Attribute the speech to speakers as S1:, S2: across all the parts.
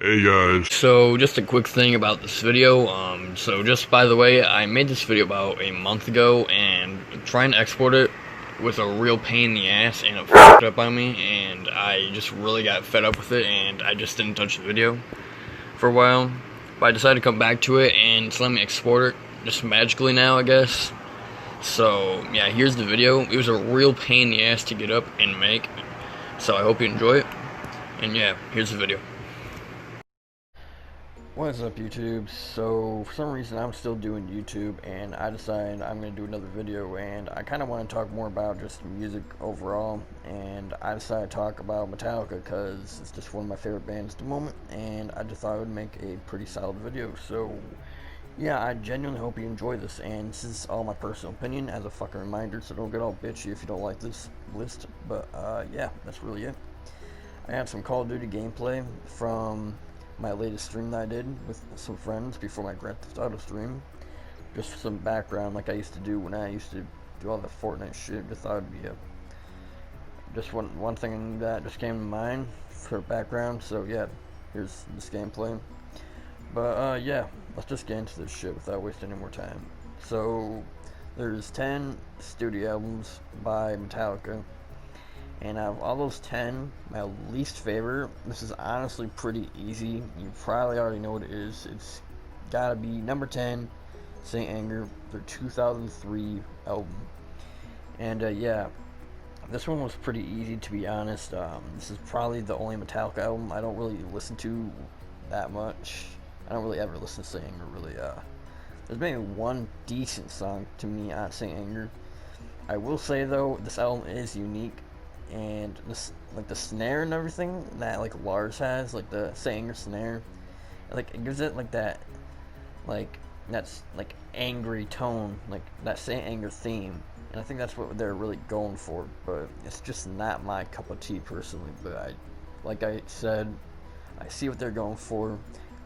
S1: Hey guys.
S2: So just a quick thing about this video. So just by the way, I made this video about a month ago, and trying to export it was a real pain in the ass, and it fucked up on me, and I just really got fed up with it, and I just didn't touch the video for a while. But I decided to come back to it, and it's let me export it just magically now, I guess. So yeah, here's the video. It was a real pain in the ass to get up and make. So I hope you enjoy it. And yeah, here's the video. What's up, YouTube? So for some reason I'm still doing YouTube, and I decided I'm going to do another video, and I kind of want to talk more about just music overall, and I decided to talk about Metallica because it's just one of my favorite bands at the moment, and I just thought I would make a pretty solid video. So yeah, I genuinely hope you enjoy this, and this is all my personal opinion as a fucking reminder, so don't get all bitchy if you don't like this list. But yeah, that's really it. I had some Call of Duty gameplay from my latest stream that I did with some friends before my Grand Theft Auto stream. Just some background like I used to do when I used to do all the Fortnite shit. Just thought it'd be just one thing that just came to mind for background. So yeah, here's this gameplay. But yeah, let's just get into this shit without wasting any more time. So there's 10 studio albums by Metallica. And out of all those 10, my least favorite, this is honestly pretty easy. You probably already know what it is. It's gotta be number 10, Saint Anger, their 2003 album. And yeah, this one was pretty easy, to be honest. This is probably the only Metallica album I don't really listen to that much. I don't really ever listen to Saint Anger, really. There's maybe one decent song to me on Saint Anger. I will say, though, this album is unique. And this, like the snare and everything that like Lars has, like the Saint Anger snare, like it gives it like that, like that's like angry tone, like that Saint Anger theme, and I think that's what they're really going for. But it's just not my cup of tea personally. But like I said, I see what they're going for,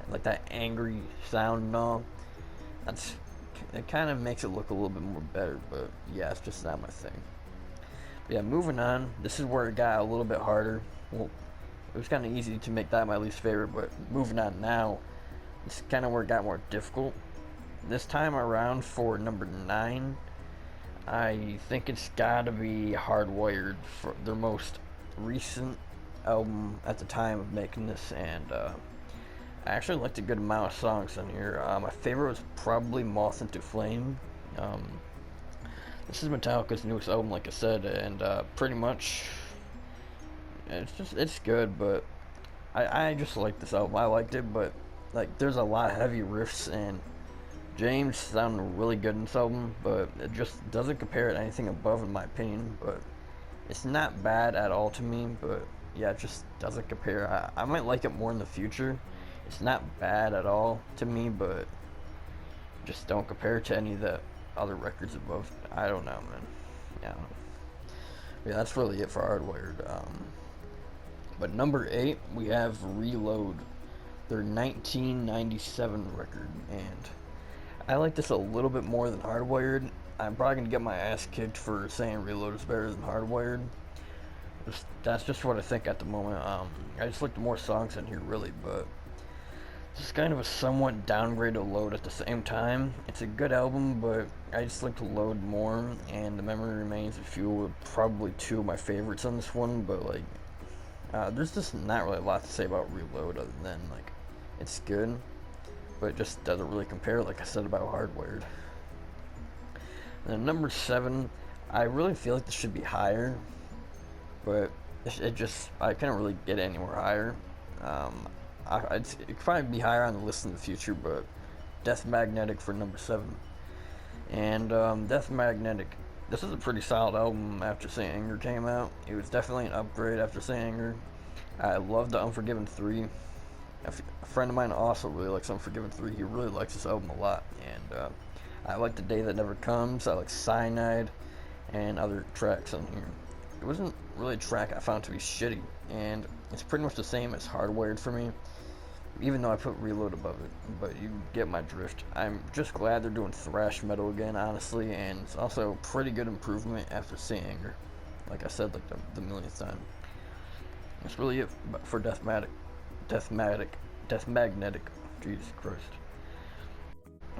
S2: like that angry sound and all. It kind of makes it look a little bit more better. But yeah, it's just not my thing. Yeah, moving on. This is where it got a little bit harder. Well, it was kind of easy to make that my least favorite, but moving on now, this is kind of where it got more difficult. This time around for number 9, I think it's got to be Hardwired, for their most recent album at the time of making this, and I actually liked a good amount of songs on here. My favorite was probably Moth into Flame. This is Metallica's newest album, like I said, and pretty much it's good, but I just like this album. I liked it, but like there's a lot of heavy riffs, and James sounded really good in this album, but it just doesn't compare to anything above, in my opinion. But it's not bad at all to me, but yeah, it just doesn't compare. I might like it more in the future. It's not bad at all to me, but just don't compare to any of the other records above. I don't know, man. Yeah, yeah, that's really it for Hardwired. But number 8, we have Reload, their 1997 record, and I like this a little bit more than Hardwired. I'm probably gonna get my ass kicked for saying Reload is better than Hardwired. That's just what I think at the moment. I just like the more songs in here, really, but it's kind of a somewhat downgrade of Load at the same time. It's a good album, but I just like to Load more, and The Memory Remains and Fuel are probably 2 of my favorites on this one, but like, there's just not really a lot to say about Reload other than like, it's good, but it just doesn't really compare, like I said about Hardwired. Then number 7, I really feel like this should be higher, but I couldn't really get it anywhere higher. It could probably be higher on the list in the future, but Death Magnetic for number 7. And Death Magnetic, this is a pretty solid album after Saint Anger came out. It was definitely an upgrade after Saint Anger. I love the Unforgiven 3. A friend of mine also really likes Unforgiven 3. He really likes this album a lot. And I like The Day That Never Comes. I like Cyanide and other tracks on here. It wasn't really a track I found to be shitty, and it's pretty much the same as Hardwired for me, even though I put Reload above it, but you get my drift. I'm just glad they're doing thrash metal again, honestly, and it's also a pretty good improvement after Saint Anger, like I said, like the millionth time. That's really it for Death That's magnetic. Jesus Christ.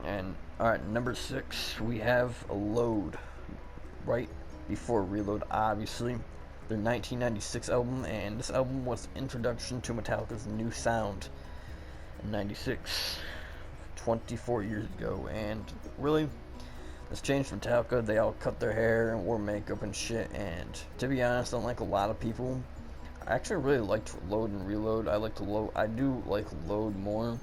S2: And alright, number 6, we have a Load. Right before Reload, obviously. Their 1996 album, and this album was the introduction to Metallica's new sound in 96, 24 years ago. And really, this changed Metallica. They all cut their hair and wore makeup and shit, and to be honest, unlike a lot of people, I actually really liked Load and Reload. I do like Load more.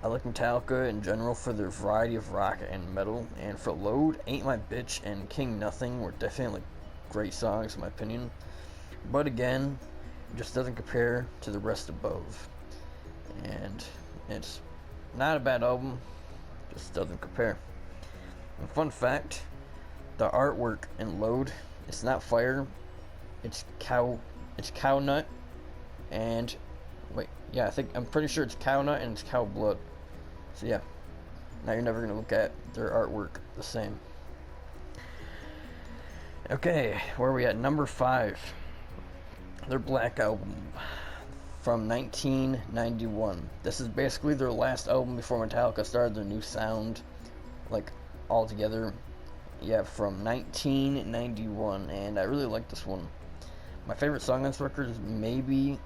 S2: I like Metallica in general for their variety of rock and metal, and for Load, Ain't My Bitch and King Nothing were definitely great songs in my opinion. But again, it just doesn't compare to the rest above. And it's not a bad album, just doesn't compare. And fun fact, the artwork in Load, it's not fire, it's cow nut, and wait, yeah, I'm pretty sure it's cow nut and it's cow blood. So yeah, now you're never gonna look at their artwork the same. Okay, where are we at? Number 5, their Black album from 1991. This is basically their last album before Metallica started their new sound, like altogether. Yeah, from 1991, and I really like this one. My favorite song on this record is maybe,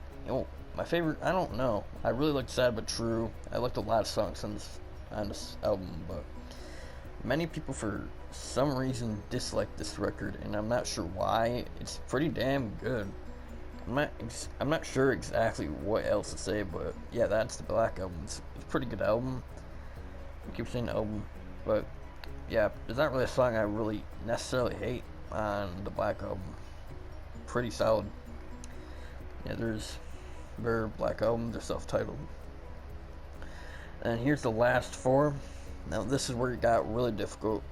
S2: my favorite, I don't know. I really liked Sad But True. I liked a lot of songs on this album, but many people for some reason dislike this record, and I'm not sure why. It's pretty damn good. I'm not sure exactly what else to say, but yeah, that's the Black album. It's a pretty good album. I keep saying album, but yeah, there's not really a song I really necessarily hate on the Black album. Pretty solid. Yeah, there's their Black album, they're self-titled. And here's the last 4. Now this is where it got really difficult,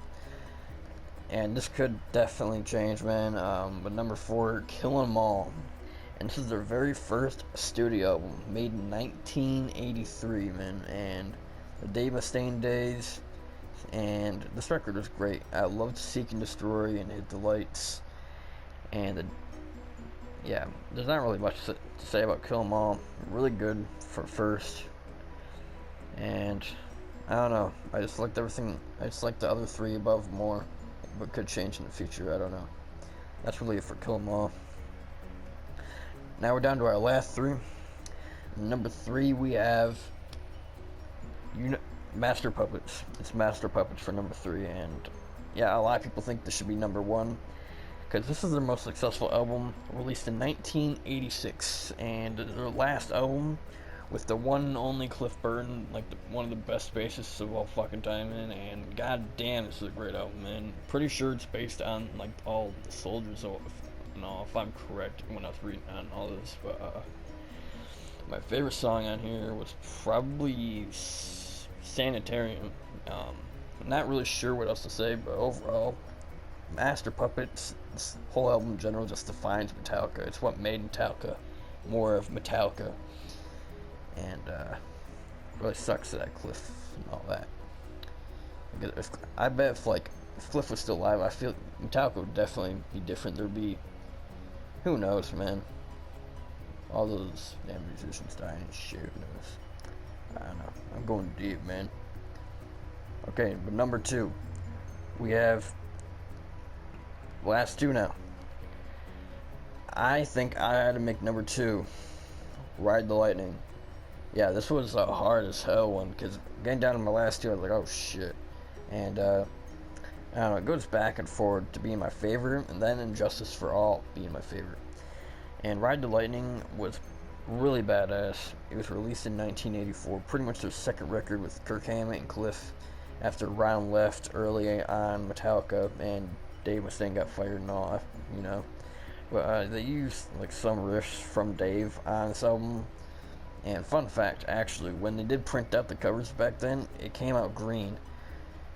S2: and this could definitely change, man. But number 4, Kill 'Em All, and this is their very first studio album, made in 1983, man. And the Dave Mustaine days, and this record was great. I loved Seek and Destroy and Hit the Lights, and yeah, there's not really much to say about Kill 'Em All. Really good for first, and I don't know, I just liked everything. I just liked the other 3 above more, but could change in the future, I don't know. That's really it for Kill 'Em All. Now we're down to our last 3. Number 3, we have Master Puppets. It's Master Puppets for number 3, and yeah, a lot of people think this should be number 1, because this is their most successful album, released in 1986, and their last album with the one and only Cliff Burton, like one of the best bassists of all fucking time, man. And god damn, this is a great album, man. Pretty sure it's based on like all the Soldiers, if I'm correct when I was reading on all this. But my favorite song on here was probably Sanitarium. Not really sure what else to say, but overall, Master Puppets, this whole album in general just defines Metallica. It's what made Metallica more of Metallica. And really sucks that Cliff and all that. I bet if Cliff was still alive, I feel Metallica would definitely be different. There'd be, who knows, man. All those damn musicians dying and shit, who knows. I don't know. I'm going deep, man. Okay, but number 2, we have last 2 now. I think I had to make number 2 Ride the Lightning. Yeah, this was a hard as hell one, because getting down to my last 2, I was like, oh shit. And I don't know, it goes back and forward to being my favorite, and then Injustice for All being my favorite. And Ride the Lightning was really badass. It was released in 1984, pretty much their second record with Kirk Hammett and Cliff after Ron left early on Metallica and Dave Mustaine got fired and all, you know. But they used like some riffs from Dave on this album. And fun fact, actually, when they did print out the covers back then, it came out green.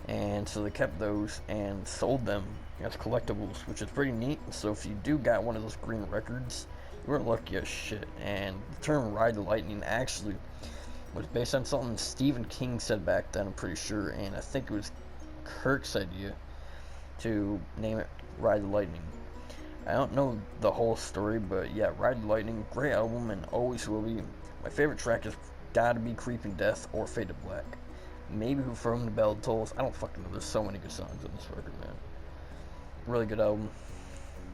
S2: And so they kept those and sold them as collectibles, which is pretty neat. So if you do got one of those green records, you were lucky as shit. And the term Ride the Lightning actually was based on something Stephen King said back then, I'm pretty sure. And I think it was Kirk's idea to name it Ride the Lightning. I don't know the whole story, but yeah, Ride the Lightning, great album and always will be. My favorite track is gotta be Creeping Death or Fade to Black. Maybe From the Bell Tolls. I don't fucking know. There's so many good songs on this record, man. Really good album.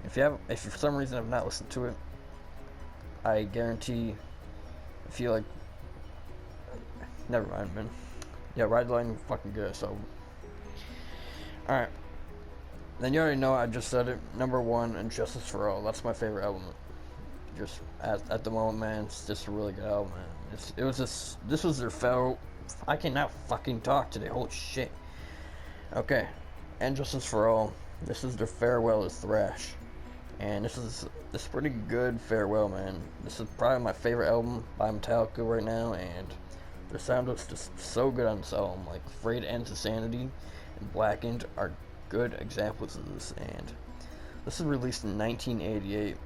S2: If you for some reason have not listened to it, I guarantee, if you like, never mind, man. Yeah, Ride the Lightning, fucking good. So, all right. Then you already know. I just said it. Number one, and Justice for All. That's my favorite album. Just at the moment, man. It's just a really good album, man. This was their farewell. I cannot fucking talk today. Holy shit. Okay, and Justice for All. This is their farewell as thrash, and this is pretty good farewell, man. This is probably my favorite album by Metallica right now, and their sound was just so good on this album. Like Frayed Ends of Sanity and Blackened are good examples of this, and this was released in 1988,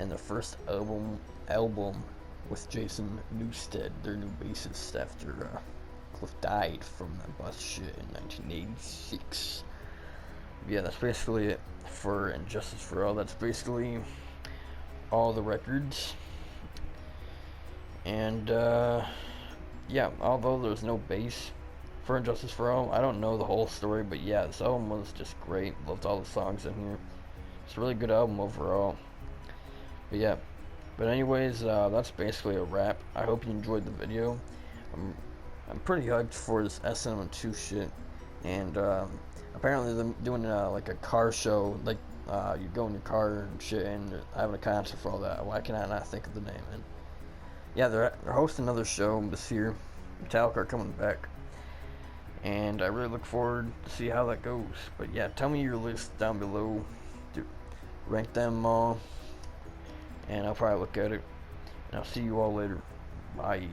S2: and the first album with Jason Newsted, their new bassist, after Cliff died from that bus shit in 1986. Yeah, that's basically it for Injustice for All. That's basically all the records. And yeah, although there's no bass for Injustice for All, I don't know the whole story, but yeah, this album was just great. Loved all the songs in here. It's a really good album overall. But yeah, but anyways, that's basically a wrap. I hope you enjoyed the video. I'm pretty hyped for this SM2 shit, and apparently they're doing like a car show, like you go in your car and shit, and they're having a concert for all that. Why can I not think of the name? And yeah, they're hosting another show this year. Metallica are coming back, and I really look forward to see how that goes. But yeah, tell me your list down below. Rank them all, and I'll probably look at it. And I'll see you all later. Bye.